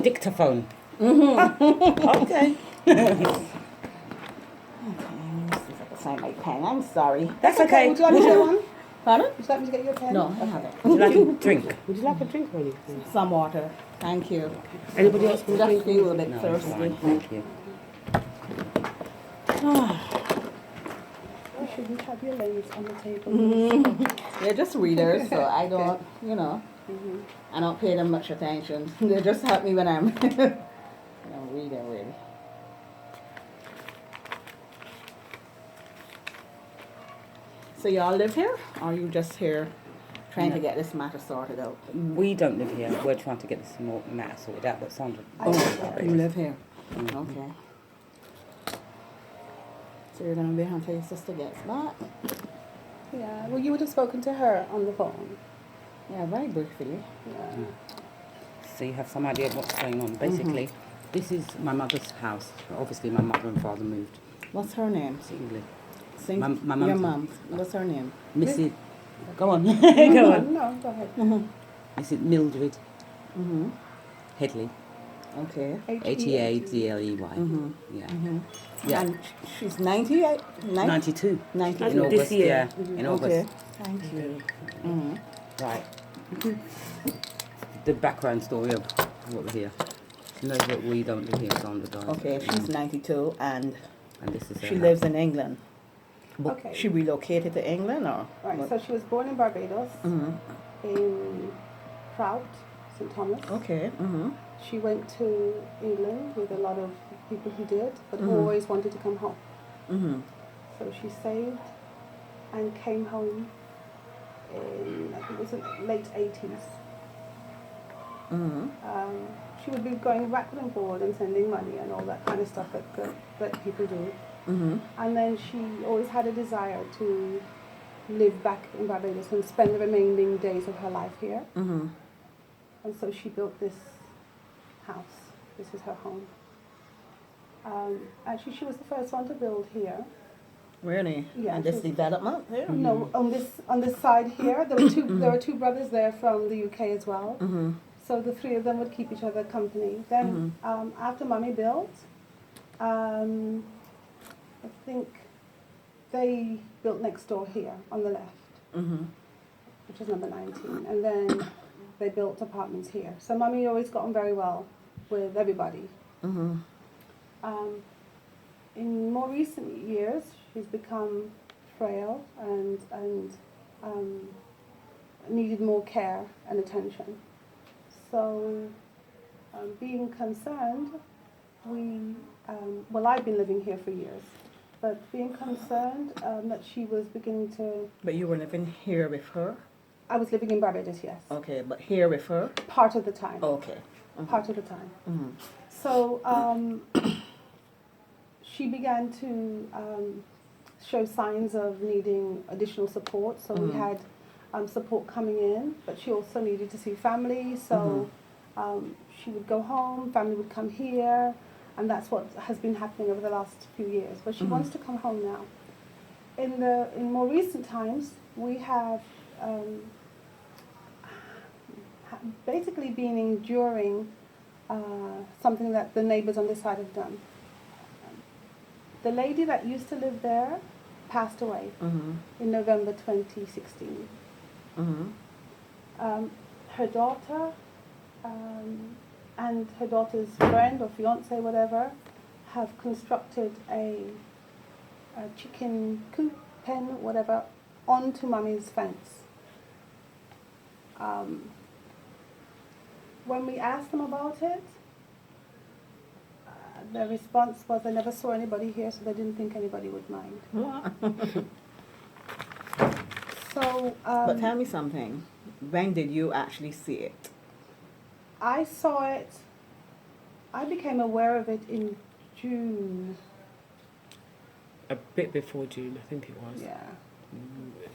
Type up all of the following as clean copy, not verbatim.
Dictaphone. Okay. Okay, let me see if I can find my pen. I'm sorry. That's okay. Would you like me to get one? Pardon? Would you like me to get you a pen? No, I haven't. Would you like a drink? Would you like a drink or anything? Some water. Thank you. Anybody else I'm want a just drink? feel a bit No, it's thirsty. fine. Thank you. You shouldn't have your legs on the table. They're just readers, so I don't, I don't pay them much attention. They just help me when I'm, reading, really. So y'all live here, or are you just here trying to get this matter sorted out? We don't live here. We're trying to get this matter sorted out, but Sandra. You live here. Okay. So you're gonna be here until your sister gets back? Yeah, well, you would have spoken to her on the phone. Yeah, very briefly. Yeah. So you have some idea of what's going on. Basically, this is my mother's house. Obviously, my mother and father moved What's her name? singly. Sing My mum's your name. mum. What's her name? Mrs. Go on. Go on. No, go ahead. Mrs. Mildred Mm-hmm. Headley. Okay. Headley. Yeah. Yeah. And she's 98? 92. 92. In August. This year. Yeah. In August. Okay. Thank you. Mm-hmm. Right. The background story of what we're here. She knows that we don't live here, Sandra died. Okay, she's 92 and And this is her she house. lives in England. Okay. She relocated to England or? Right, what? so she was born in Barbados, Mhm. in Prout, St. Thomas. Okay. Mm-hmm. She went to England with a lot of people who did, but always wanted to come home. Mm-hmm. So she saved and came home in, I think it was the late 80s. Mm-hmm. She would be going backward and forward and sending money and all that kind of stuff that people do. Mm-hmm. And then she always had a desire to live back in Barbados and spend the remaining days of her life here. Mm-hmm. And so she built this house. This is her home. Actually, she was the first one to build here. Really? Yeah, And this she- development here? No, on this side here, there were two brothers there from the UK as well. Mm-hmm. So the three of them would keep each other company. Then after Mummy built, I think they built next door here on the left, Mm-hmm. which is number 19, and then they built apartments here. So Mummy always got on very well with everybody. Mm-hmm. In more recent years, she's become frail and needed more care and attention. So, being concerned, I've been living here for years, but being concerned that she was beginning to... But you were living here with her? I was living in Barbados, yes. Okay, but here with her? Part of the time. Okay. Part of the time. Mm-hmm. So, she began to show signs of needing additional support. So we had support coming in, but she also needed to see family. So she would go home, family would come here, and that's what has been happening over the last few years. But she wants to come home now. In more recent times, we have basically been enduring something that the neighbors on this side have done. The lady that used to live there passed away in November 2016. Mm-hmm. Her daughter and her daughter's friend or fiance, whatever, have constructed a chicken coop, pen, whatever, onto Mummy's fence. When we asked them about it, their response was they never saw anybody here, so they didn't think anybody would mind. So, But tell me something. When did you actually see it? I saw it, I became aware of it in June. A bit before June, I think it was. Yeah,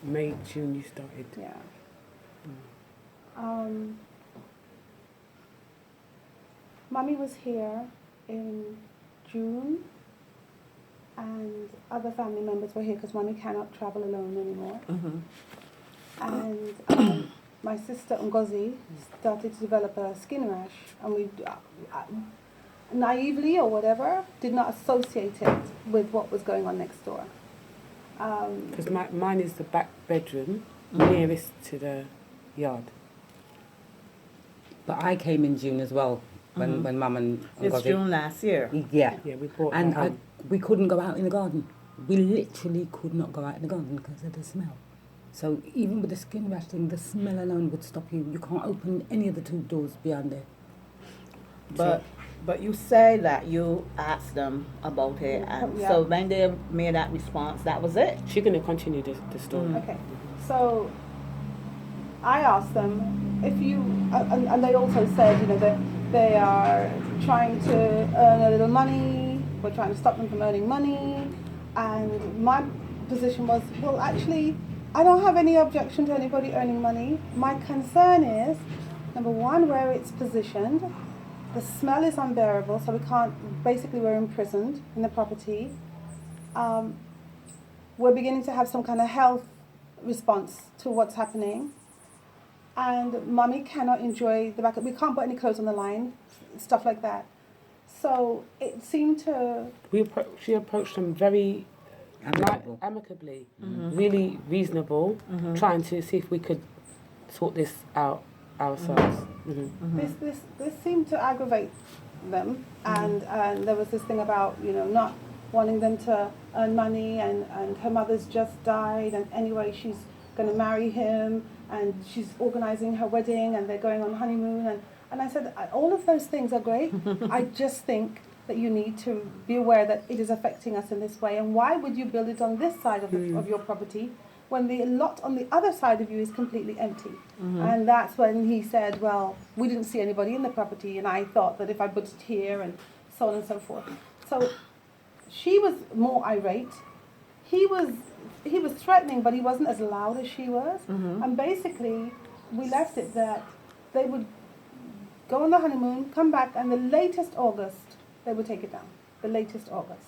May, June you started. yeah. Mummy was here in June, and other family members were here because Mummy cannot travel alone anymore. Mm-hmm. And my sister Ngozi started to develop a skin rash, and we naively or whatever did not associate it with what was going on next door. Because mine is the back bedroom nearest to the yard. But I came in June as well when Mum and It's Ngozi. June last year. Yeah. Yeah, we bought And our home. we couldn't go out in the garden. We literally could not go out in the garden because of the smell. So even with the skin rash thing, the smell alone would stop you. You can't open any of the 2 doors beyond there. But you say that you asked them about it, and Yeah. so when they made that response, that was it. She's going to continue the story. Okay, so I asked them if you, and they also said, you know, that they are trying to earn a little money, we're trying to stop them from earning money, and my position was, well, actually, I don't have any objection to anybody earning money. My concern is, number one, where it's positioned. The smell is unbearable, so we can't, basically we're imprisoned in the property. We're beginning to have some kind of health response to what's happening. And Mummy cannot enjoy the back, we can't put any clothes on the line, stuff like that. So it seemed to... She approached them very Amicable. really reasonable, trying to see if we could sort this out ourselves. This seemed to aggravate them, and there was this thing about, you know, not wanting them to earn money, and her mother's just died, and anyway she's going to marry him, and she's organising her wedding, and they're going on honeymoon, and I said, all of those things are great. I just think that you need to be aware that it is affecting us in this way, and why would you build it on this side of your property when the lot on the other side of you is completely empty? And that's when he said, well, we didn't see anybody in the property, and I thought that if I put it here, and so on and so forth. So she was more irate. He was threatening, but he wasn't as loud as she was. And basically, we left it that they would go on the honeymoon, come back, and the latest August, they would take it down. The latest August.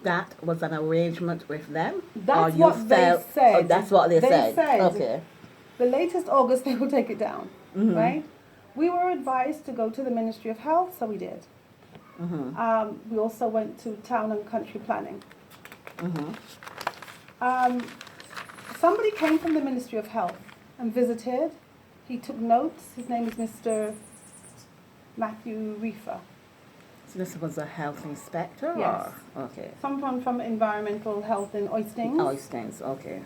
That was an arrangement with them? That's Or you what they felt- said. Oh, that's what they said. Okay. The latest August, they will take it down, right? We were advised to go to the Ministry of Health, so we did. We also went to Town and Country Planning. Somebody came from the Ministry of Health and visited. He took notes. His name is Mr. Matthew Reefer. So this was a health inspector? Yes. Or? Okay. Someone from Environmental Health in Oistings. Oistings, okay.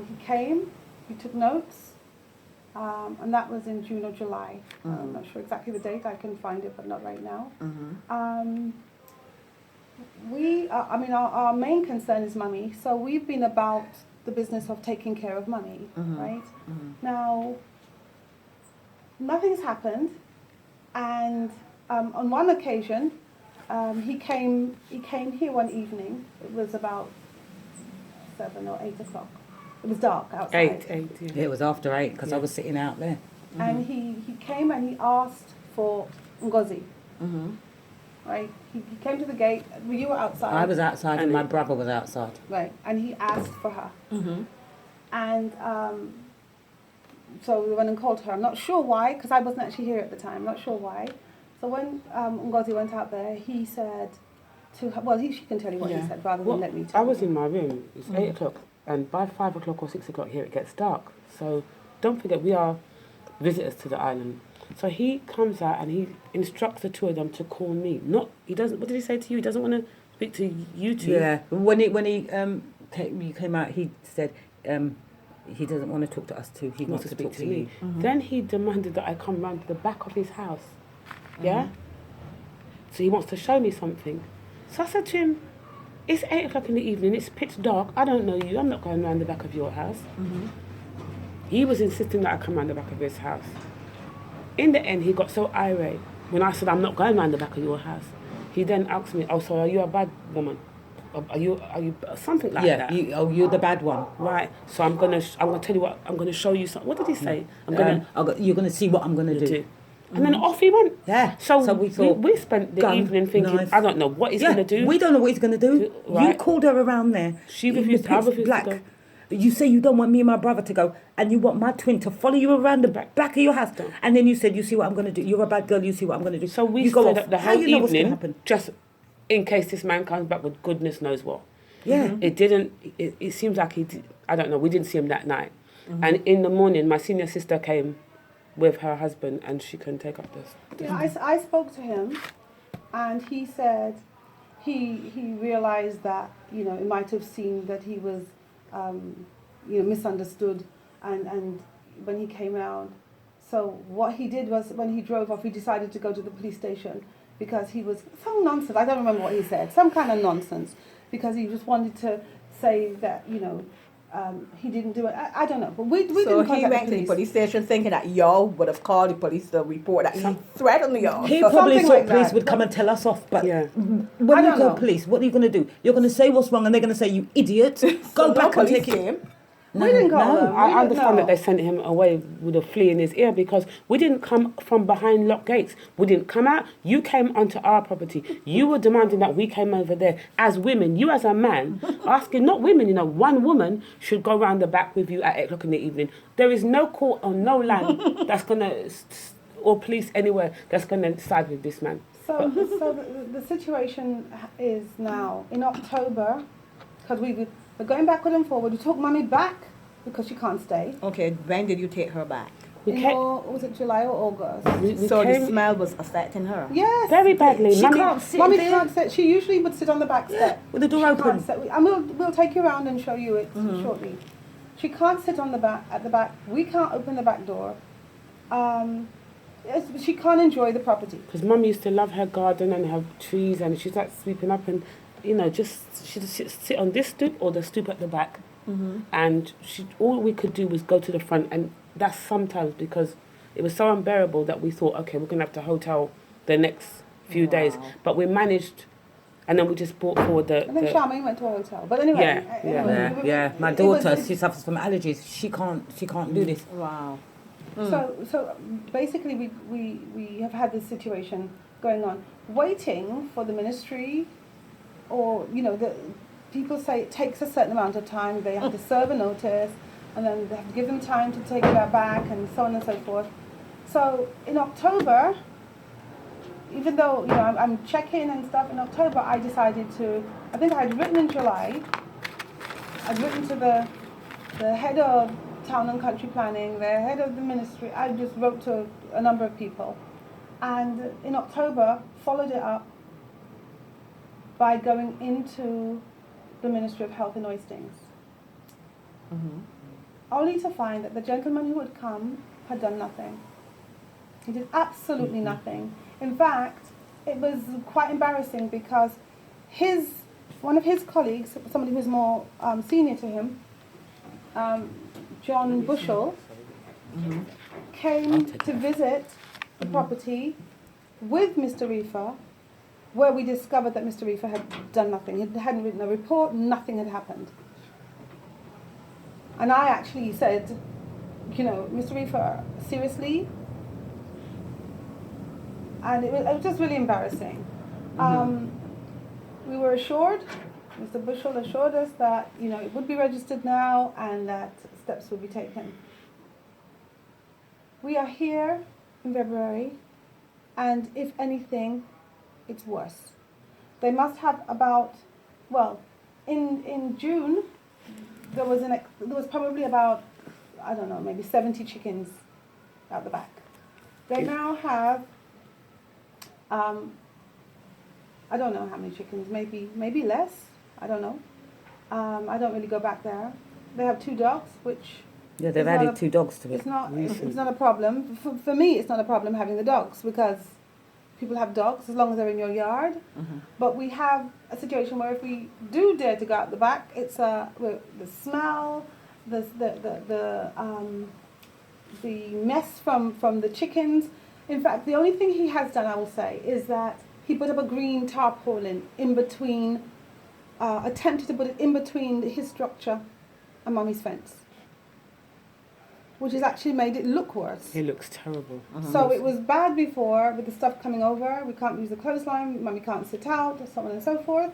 He came, he took notes, and that was in June or July. I'm not sure exactly the date, I can find it, but not right now. Our main concern is Mummy, so we've been about the business of taking care of Mummy, right? Now, nothing's happened, and on one occasion, he came here one evening. It was about 7 or 8 o'clock. It was dark outside. 8, yeah. Yeah, it was after 8 because I was sitting out there. And he came and he asked for Ngozi. Right? He came to the gate. You were outside. I was outside and my brother was outside. Right. And he asked for her. And so we went and called her. I'm not sure why, because I wasn't actually here at the time. Not sure why. So when Ngozi went out there, he said to her, well, she can tell you what he said rather than let me tell I was you. in my room. It's 8 o'clock, and by 5 o'clock or 6 o'clock here it gets dark. So don't forget, we are visitors to the island. So he comes out and he instructs the 2 of them to call me. He doesn't. What did he say to you? He doesn't want to speak to you two. Yeah, when he came out, he said he doesn't want to talk to us two. He wants to speak to you. Then he demanded that I come round to the back of his house. Yeah? So he wants to show me something. So I said to him, it's 8 o'clock in the evening, it's pitch dark, I don't know you, I'm not going round the back of your house. He was insisting that I come round the back of his house. In the end, he got so irate when I said, I'm not going round the back of your house. He then asked me, oh, so are you a bad woman? Are you something like that? Yeah, you're the bad one. Right, so I'm gonna tell you what, I'm gonna show you something. What did he say? You're gonna see what I'm gonna do. And then off he went. Yeah. So we thought, we spent the evening thinking, knife. I don't know what he's going to do. We don't know what he's going to do. Right. You called her around there. She in the refused. I pitch refused black, to go. You say you don't want me and my brother to go, and you want my twin to follow you around the back of your house. And then you said, you see what I'm going to do. You're a bad girl. You see what I'm going to do. So we you go stayed off. up the How whole you know what's going to evening, happen? just in case this man comes back with goodness knows what. Yeah. It didn't. It seems like he did. I don't know. We didn't see him that night. And in the morning, my senior sister came with her husband, and she couldn't take up this. Yeah, I spoke to him, and he said he realized that, you know, it might have seemed that he was, you know, misunderstood, and when he came out. So what he did was, when he drove off, he decided to go to the police station because he was some nonsense. I don't remember what he said. Some kind of nonsense, because he just wanted to say that, you know, he didn't do it. I don't know, but we So didn't he contact went to the police station thinking that y'all would have called the police to report that he threatened y'all. He So- probably something thought like police that. would come and tell us off, but Yeah. when I you don't go know. police, what are you going to do? You're going to say what's wrong, and they're going to say, you idiot, go So back no and police take it. came. We didn't call them. We I didn't understand know. that they sent him away with a flea in his ear because we didn't come from behind locked gates. We didn't come out. You came onto our property. You were demanding that we came over there. As women, you as a man, asking, not women, you know, one woman should go round the back with you at 8 o'clock in the evening. There is no court or no land that's going to, or police anywhere that's going to side with this man. So the situation is now in October, because we're going backward and forward. We took Mummy back because she can't stay. Okay, when did you take her back? We In came, was it July or August? we So the came smell was affecting her. Yes. very badly. She Mummy- can't sit Mummy there can't sit. She usually would sit on the back step. with the door She open. can't sit. And we'll take you around and show you it shortly. She can't sit on the back at the back. We can't open the back door. She can't enjoy the property. Because Mum used to love her garden and her trees, and she's like sweeping up and, you know, she'd sit on this stoop or the stoop at the back. And all we could do was go to the front, and that's sometimes because it was so unbearable that we thought, okay, we're going to have to hotel the next few days. But we managed, and then we just brought forward the... And then Charmaine went to a hotel. But anyway. Yeah, yeah. Yeah, my daughter, she suffers from allergies. She can't do this. Wow. So basically we have had this situation going on, waiting for the ministry, or, you know, the people say it takes a certain amount of time. They have to serve a notice, and then they have to give them time to take that back, and so on and so forth. So in October, even though, you know, I'm checking and stuff, in October I decided to, I think I had written in July, I'd written to the head of Town and Country Planning, the head of the ministry. I just wrote to a number of people, and in October followed it up by going into the Ministry of Health in Oistings, only to find that the gentleman who had come had done nothing. He did absolutely nothing. In fact, it was quite embarrassing because one of his colleagues, somebody who was more senior to him, John Bushell, came to visit the property with Mr. Reefer, where we discovered that Mr. Reefer had done nothing. He hadn't written a report, nothing had happened. And I actually said, you know, Mr. Reefer, seriously? And it was just really embarrassing. We were assured, Mr. Bushell assured us that, you know, it would be registered now and that steps would be taken. We are here in February, and if anything, it's worse. They must have about, well, in June, there was probably about, I don't know, maybe 70 chickens out the back. They now have, I don't know how many chickens, maybe less, I don't know. I don't really go back there. They have 2 dogs, which... Yeah, they've added 2 dogs to it. It's not a problem. For me, it's not a problem having the dogs, because people have dogs as long as they're in your yard. But we have a situation where if we do dare to go out the back, it's the smell, the mess from the chickens. In fact, the only thing he has done, I will say, is that he put up a green tarpaulin in between, attempted to put it in between his structure and Mummy's fence, which has actually made it look worse. It looks terrible. So it was bad before with the stuff coming over. We can't use the clothesline. Mummy can't sit out, so on and so forth.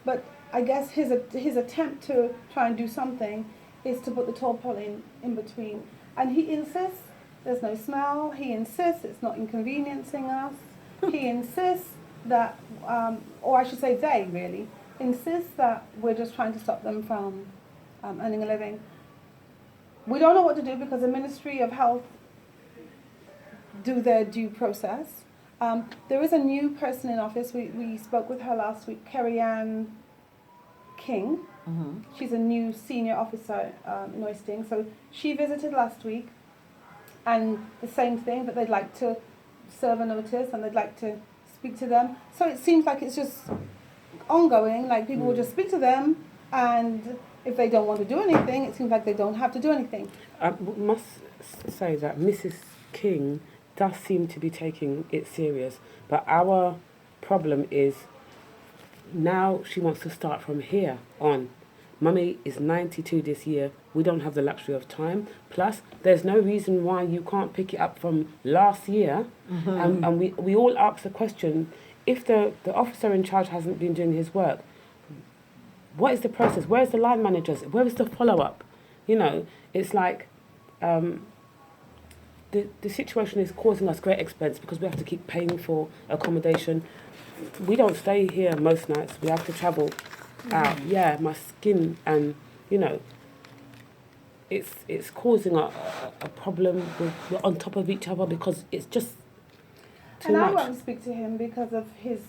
But I guess his attempt to try and do something is to put the tarpaulin in between. And he insists there's no smell. He insists it's not inconveniencing us. He insists that, or I should say they really, insist that we're just trying to stop them from earning a living. We don't know what to do because the Ministry of Health do their due process. There is a new person in office. We spoke with her last week, Kerry-Ann King. She's a new senior officer in Oisting. So she visited last week, and the same thing, that they'd like to serve a notice and they'd like to speak to them. So it seems like it's just ongoing, like people will just speak to them, and if they don't want to do anything, it seems like they don't have to do anything. I must say that Mrs. King does seem to be taking it serious, but our problem is now she wants to start from here on. Mummy is 92 this year. We don't have the luxury of time. Plus, there's no reason why you can't pick it up from last year. And we all ask the question, if the officer in charge hasn't been doing his work, what is the process? Where is the line managers? Where is the follow-up? You know, it's like the situation is causing us great expense because we have to keep paying for accommodation. We don't stay here most nights. We have to travel out. Yeah, my skin, and you know, it's causing a problem. We're on top of each other because it's just too much. I won't speak to him because of his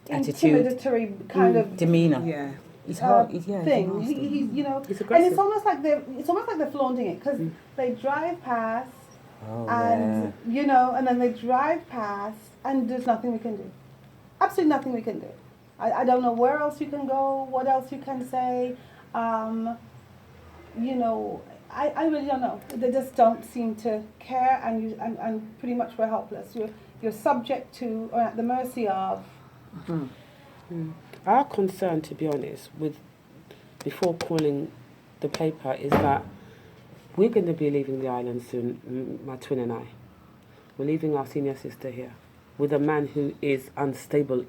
Attitude, intimidatory kind of demeanour. Yeah. It's hard. thing. He's you know, He's and aggressive. it's almost like they're flaunting it because they drive past and you know, and then they drive past and there's nothing we can do. Absolutely nothing we can do. I don't know where else you can go, what else you can say. You know, I really don't know. They just don't seem to care, and pretty much we're helpless. You're subject to or at the mercy of. Our concern, to be honest, before calling the paper, is that we're going to be leaving the island soon, my twin and I. We're leaving our senior sister here with a man who is unstable.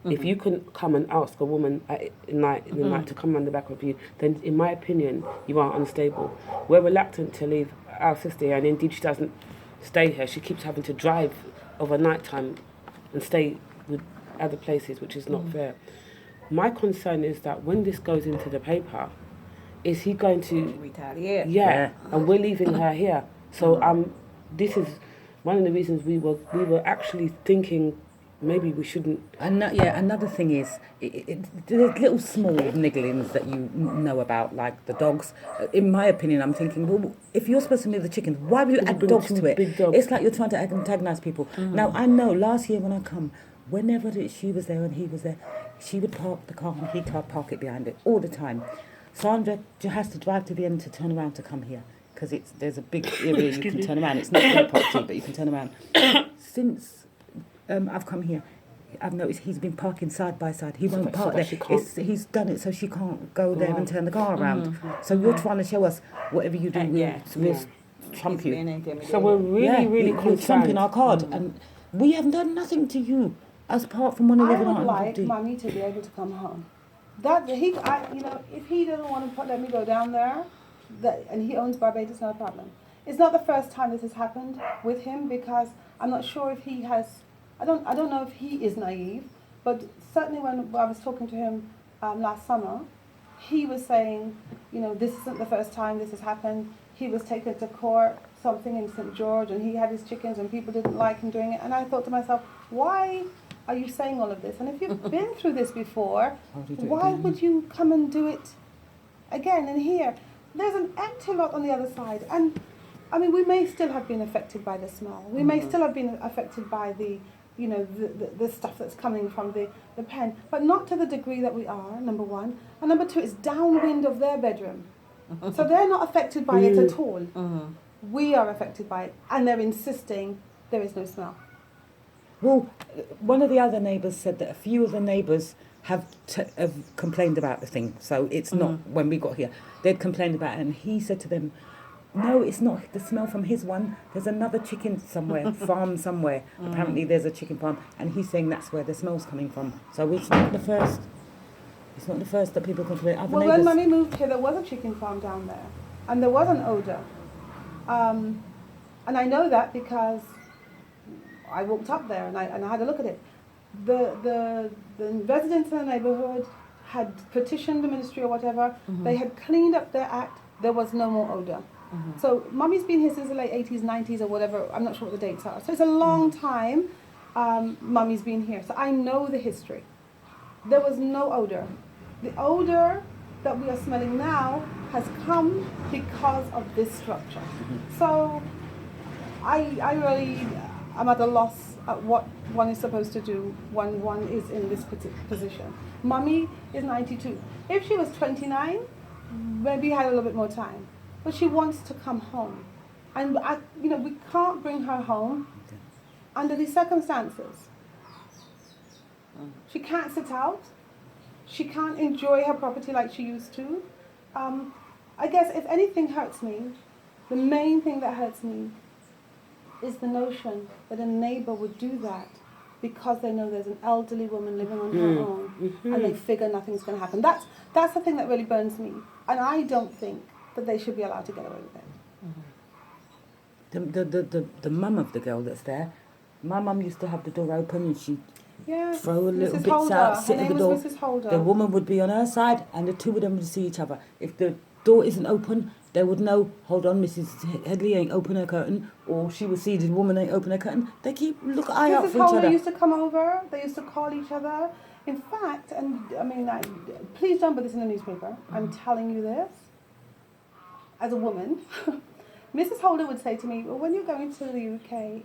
If you can come and ask a woman in the night to come on the back of you, then in my opinion, you are unstable. We're reluctant to leave our sister here, and indeed she doesn't stay here. She keeps having to drive overnight time and stay with other places, which is not fair. My concern is that when this goes into the paper, is he going to retaliate? Yeah, and we're leaving her here. So this is one of the reasons we were actually thinking maybe we shouldn't. Another thing is, there's little small nigglings that you know about, like the dogs. In my opinion, I'm thinking, well, if you're supposed to move the chickens, why would you add dogs to it? It's like you're trying to antagonise people. Now, I know last year when I come, whenever she was there and he was there, she would park the car and he can't park it behind it all the time. Sandra has to drive to the end to turn around to come here because there's a big area you can turn around. It's not their property, but you can turn around. Since I've come here, I've noticed he's been parking side by side. He won't park there. He's done it so she can't go there and turn the car around. So you're trying to show us whatever you do, we'll trump you. So we're really concerned. You're trumping our card, and we haven't done nothing to you as apart from one of I living would on like Mummy to be able to come home. If he doesn't want to let me go down there, and he owns Barbados, not a problem. It's not the first time this has happened with him because I'm not sure if he has. I don't know if he is naive, but certainly when I was talking to him last summer, he was saying, you know, this isn't the first time this has happened. He was taken to court, something in St. George, and he had his chickens, and people didn't like him doing it. And I thought to myself, why are you saying all of this? And if you've been through this before, why would you come and do it again? And here, there's an empty lot on the other side. And, I mean, we may still have been affected by the smell. We may still have been affected by the stuff that's coming from the pen. But not to the degree that we are, number one. And number two, it's downwind of their bedroom. So they're not affected by it at all. We are affected by it. And they're insisting there is no smell. Well, one of the other neighbours said that a few of the neighbours have complained about the thing. So it's not when we got here. They'd complained about it, and he said to them, no, it's not the smell from his one. There's another chicken somewhere, farm somewhere. Apparently there's a chicken farm, and he's saying that's where the smell's coming from. So it's not the first It's not the first that people complain. Other Well, when neighbours. Mummy moved here, there was a chicken farm down there, and there was an odour. And I know that because I walked up there and I had a look at it. The residents in the neighbourhood had petitioned the ministry or whatever. They had cleaned up their act. There was no more odour. So Mummy's been here since the late 80s, 90s or whatever. I'm not sure what the dates are. So it's a long time Mummy's been here. So I know the history. There was no odour. The odour that we are smelling now has come because of this structure. So I really am at a loss at what one is supposed to do when one is in this position. Mummy is 92. If she was 29, maybe had a little bit more time. But she wants to come home. And we can't bring her home under these circumstances. She can't sit out. She can't enjoy her property like she used to. I guess if anything hurts me, the main thing that hurts me is the notion that a neighbour would do that because they know there's an elderly woman living on her own and they figure nothing's going to happen. That's the thing that really burns me. And I don't think that they should be allowed to get away with it. The mum of the girl that's there, my mum used to have the door open and she'd Yeah, throw a little Mrs. bits Holder. out, Her sit at name the was door. Mrs. Holder. The woman would be on her side and the two of them would see each other. If the door isn't open, they would know, hold on, Mrs. Headley ain't open her curtain, or she would see the woman ain't open her curtain. They keep eye out Mrs. for each Holder other. used to come over. They used to call each other. In fact, and I mean, please don't put this in the newspaper. I'm telling you this as a woman. Mrs. Holder would say to me, well, when you're going to the UK,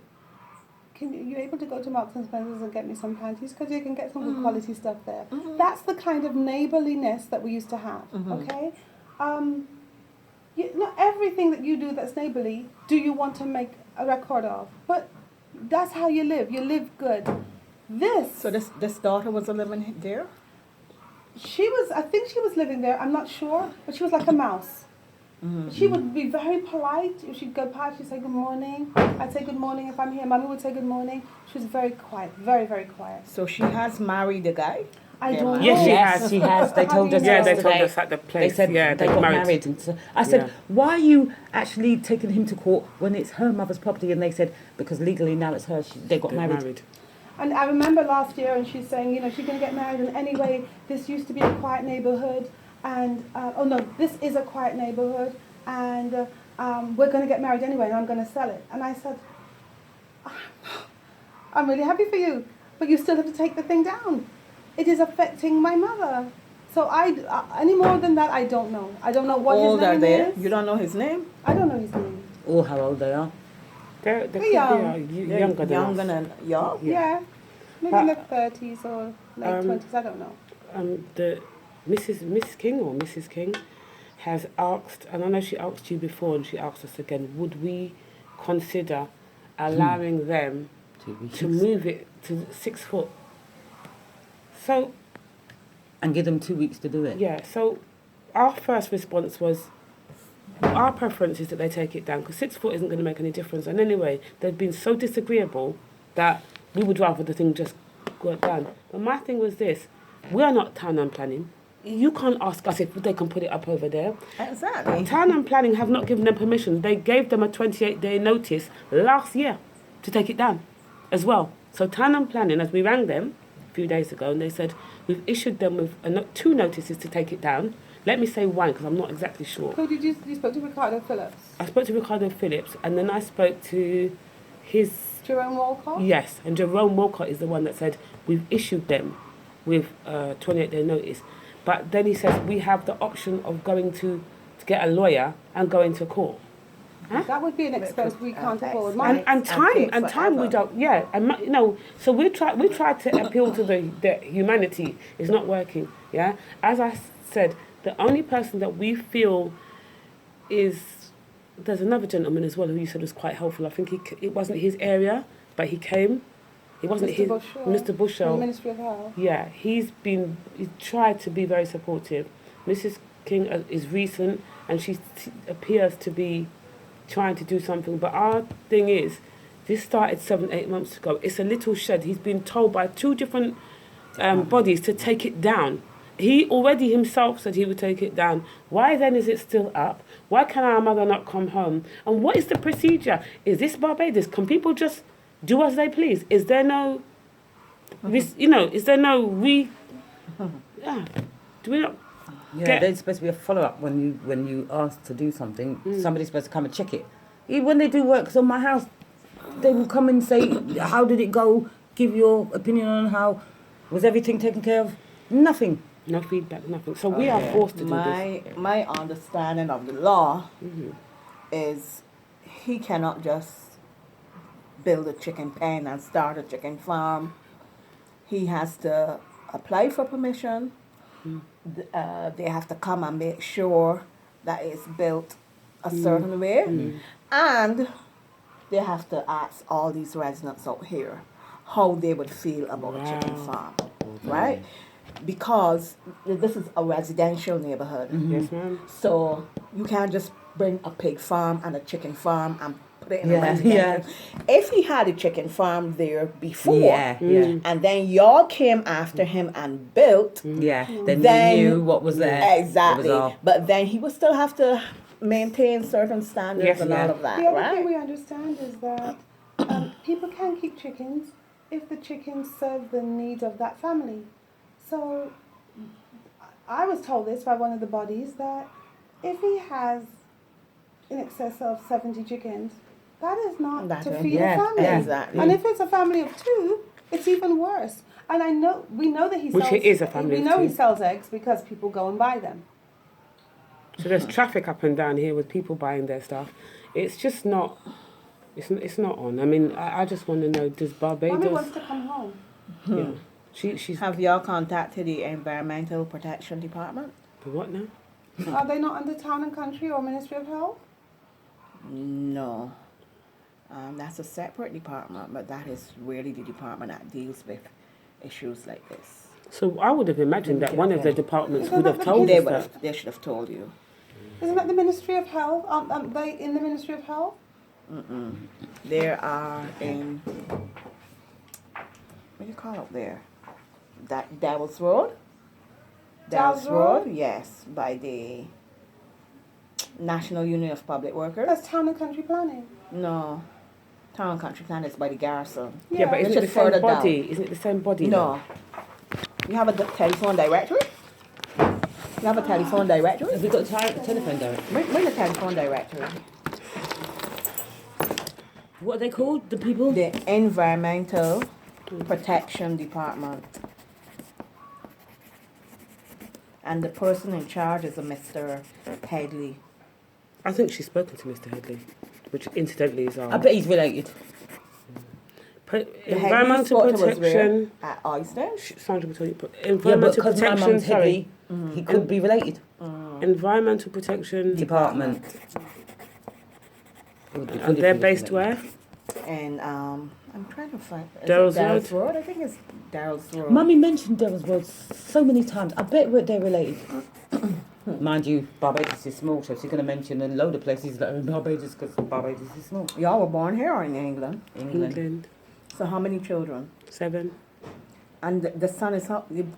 you able to go to Marks and Spencer's and get me some panties? Because you can get some good quality stuff there. That's the kind of neighbourliness that we used to have, okay? Not everything that you do that's neighbourly do you want to make a record of. But that's how you live. You live good. So this daughter was living there? I think she was living there, I'm not sure, but she was like a mouse. She would be very polite. If she'd go past, she'd say good morning. I'd say good morning if I'm here. Mummy would say good morning. She was very quiet, very, very quiet. So she has married a guy? I don't know. Yes, she has. They told us Yeah, they yesterday. told us at the place. They said yeah, they got married. And so I said, why are you actually taking him to court when it's her mother's property? And they said, because legally now it's hers. They got married. And I remember last year, and she's saying, she's going to get married. And anyway, this used to be a quiet neighborhood. And, this is a quiet neighborhood. And we're going to get married anyway, and I'm going to sell it. And I said, I'm really happy for you, but you still have to take the thing down. It is affecting my mother. So any more than that, I don't know. I don't know what his name is. You don't know his name? I don't know his name. Or how old they are. They're young. younger than us. Young? Yeah. Maybe in their 30s or late 20s, I don't know. The Miss King or Mrs. King has asked, and I know she asked you before and she asked us again, would we consider allowing them to move it to 6 foot? So, and give them 2 weeks to do it. Yeah, so our first response was, our preference is that they take it down because 6 foot isn't going to make any difference. And anyway, they've been so disagreeable that we would rather the thing just go down. But my thing was this, we are not town and planning. You can't ask us if they can put it up over there. Exactly. Town and planning have not given them permission. They gave them a 28-day notice last year to take it down as well. So town and planning, as we rang them a few days ago, and they said, we've issued them with 2 notices to take it down. Let me say 1 because I'm not exactly sure. Who did you spoke to? Ricardo Phillips? I spoke to Ricardo Phillips and then I spoke to his... Jerome Walcott? Yes, and Jerome Walcott is the one that said, we've issued them with a 28-day notice. But then he says, we have the option of going to get a lawyer and going to court. Huh? That would be an expense we can't afford. And time we don't, so we try to appeal to the humanity. It's not working, yeah? As I said, the only person that we feel is, there's another gentleman as well who you said was quite helpful. I think it wasn't his area, but he came. It wasn't Mr. Bushell. The Ministry of Health. Yeah, he tried to be very supportive. Mrs. King is recent and she appears to be trying to do something. But our thing is, this started 7-8 months ago. It's a little shed. He's been told by 2 different bodies to take it down. he already himself said he would take it down. Why then is it still up? Why can our mother not come home? And what is the procedure? Is this Barbados? Can people just do as they please? Is there no, is there no yeah, do we not Yeah, there's supposed to be a follow-up when you ask to do something. Somebody's supposed to come and check it. Even when they do works on my house, they will come and say, how did it go? Give your opinion on how, was everything taken care of? Nothing. No feedback, nothing. So we are forced to do this. My understanding of the law is he cannot just build a chicken pen and start a chicken farm. He has to apply for permission. They have to come and make sure that it's built a certain way. And they have to ask all these residents out here how they would feel about a chicken farm, right? Because this is a residential neighborhood. Yes, ma'am. So you can't just bring a pig farm and a chicken farm and put it in a residential. If he had a chicken farm there before, and then y'all came after him and built, then you knew what was there. Exactly. But then he would still have to maintain certain standards and all of that, The other right? thing we understand is that people can keep chickens if the chickens serve the needs of that family. So I was told this by one of the bodies that if he has in excess of 70 chickens, that is not to feed a family. Exactly. And if it's a family of 2, it's even worse. And we know that he sells. Which it is a family of 2. We know he sells eggs because people go and buy them. So there's traffic up and down here with people buying their stuff. It's just not. It's not on. I mean, I just want to know, does Barbados? Mommy wants to come home. Yeah. She's. Have y'all contacted the Environmental Protection Department? The what now? Are they not under Town and Country or Ministry of Health? No. That's a separate department, but that is really the department that deals with issues like this. So I would have imagined that one of the departments would have told us that. They should have told you. Isn't that the Ministry of Health? Aren't they in the Ministry of Health? There are in, what do you call it there? That Davos Road? Davos Road? Yes, by the National Union of Public Workers. That's Town and Country Planning. No. Town and Country Plan is by the Garrison. Yeah, but isn't it the Just same further body? down. Isn't it the same body? No. You have a telephone directory? You have a telephone directory? Have we got a telephone directory? Bring the telephone directory. What are they called? The people? The Environmental Protection Department. And the person in charge is a Mr. Headley. I think she's spoken to Mr. Headley, which incidentally is our. I bet he's related. Environmental protection. At Oyster. Environmental because my protection. mum's Headley, he could be related. Environmental protection Department. And they're based where? And I'm trying to find Daryl's Road. I think it's Daryl's Road. Mummy mentioned Daryl's Road so many times. I bet they're related. Mind you, Barbados is small, so she's going to mention a load of places that are in Barbados because Barbados is small. Y'all were born here or in England? England. So how many children? 7. And the son is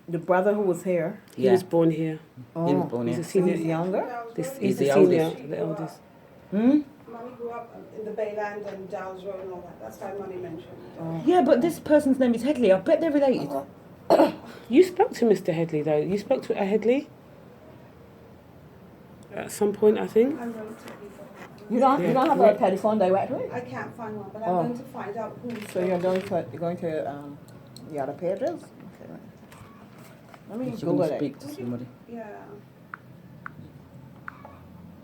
the brother who was here. He was born here. Oh, He was born He's here. a senior. He's younger. He's the the senior, oldest. the eldest. Mummy grew up in the Bayland and Downs Road and all that. That's why Mummy mentioned. Yeah, but this person's name is Headley. I bet they're related. You spoke to Mr. Headley though. You spoke to a Headley at some point, I think. I'm going to You don't have a telephone directory? I can't find one, but I'm going to find out who. So you're going to the other pages? Okay. Let me She's Google going to it. speak to somebody. Yeah.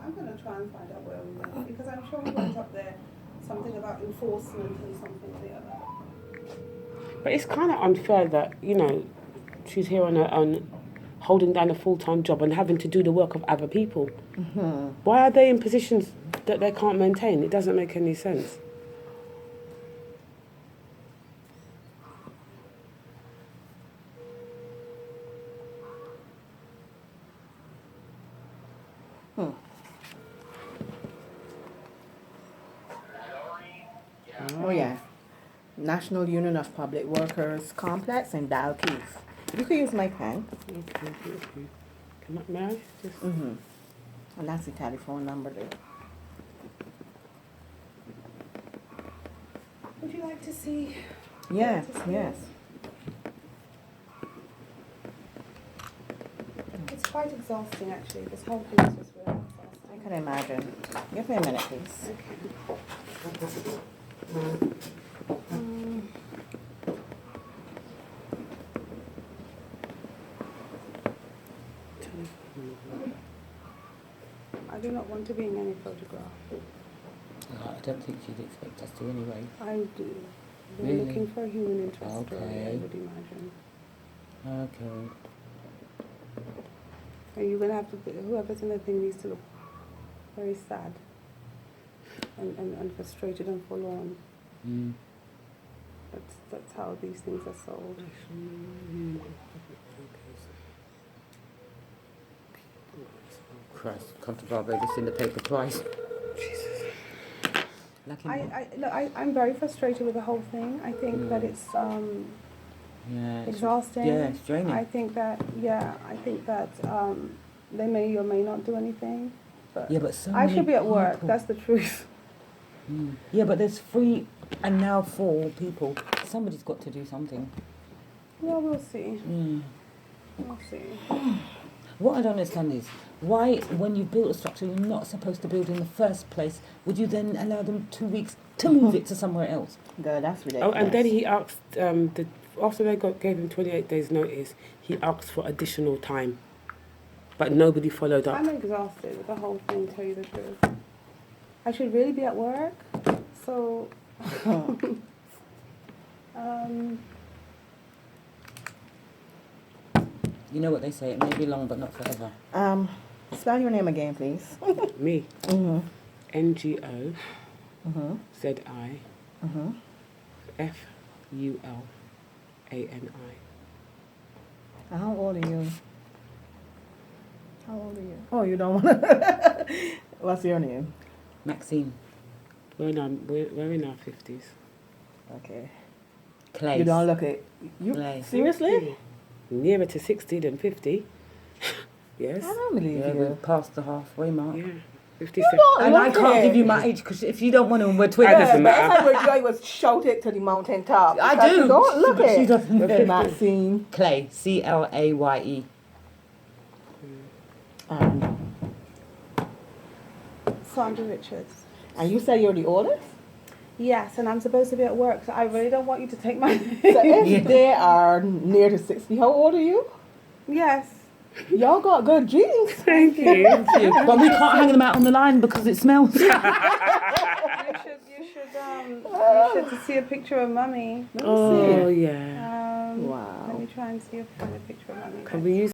I'm going to try and find out where we went because I'm sure we went up there something about enforcement and something or the other. But it's kind of unfair that, she's here on her own, holding down a full-time job and having to do the work of other people. Why are they in positions that they can't maintain? It doesn't make any sense. Oh yeah. National Union of Public Workers Complex in Dalkeith. You could use my pen. Okay, thank you. May I just... Mm-hmm. And that's the telephone number there. Would you like to see? Yes, yes. It's quite exhausting, actually. This whole thing is just really exhausting. I can imagine. Give me a minute, please. I do not want to be in any photograph. I don't think she'd expect us to anyway. I do. We're Really? looking for a human interest story, I Okay. would imagine. Okay. And you're going to have to, whoever's in the thing needs to look very sad and frustrated and forlorn. Mm. That's how these things are sold. Christ, come to Barbados in the paper twice. Lucky me. I'm very frustrated with the whole thing. I think that it's Yeah, it's exhausting. Yeah, it's draining. I think that they may or may not do anything. But Yeah, but so I many should be at work. people. That's the truth. Yeah, but there's 3 and now 4 people. Somebody's got to do something. Well, we'll see. Mm. We'll see. What I don't understand is why, when you build a structure you're not supposed to build in the first place, would you then allow them 2 weeks to move it to somewhere else? Girl, that's ridiculous. Oh, and then he asked, after they gave him 28 days notice, he asked for additional time. But nobody followed up. I'm exhausted with the whole thing, to tell you the truth. I should really be at work. So, You know what they say, it may be long but not forever. Spell your name again, please. Me. Mm-hmm. NGO Mm-hmm. ZI Mm-hmm. FULANI. How old are you? How old are you? Oh, you don't want to. What's your name? Maxine. We're in our 50s. Okay. Clay. You don't look it. You Clay. seriously? Nearer to 60 than 50. Yes. I don't believe Yeah, you. we're past the halfway mark. Yeah. 57. And I can't give you my age because if you don't want to, we're twins. That doesn't matter. That's like where Joy was shout it to the mountain top. I Because do. you don't look But she it. doesn't. Maxine. Clay. CLAYE. Sandra Richards. And you say you're the oldest? Yes, and I'm supposed to be at work, so I really don't want you to take my name. So if they are near to 60, how old are you? Yes. Y'all got good genes. Thank you. But we can't hang them out on the line because it smells. You should see a picture of Mummy. Oh, yeah. Wow. Let me try and see if I find a picture of Mummy. Can we use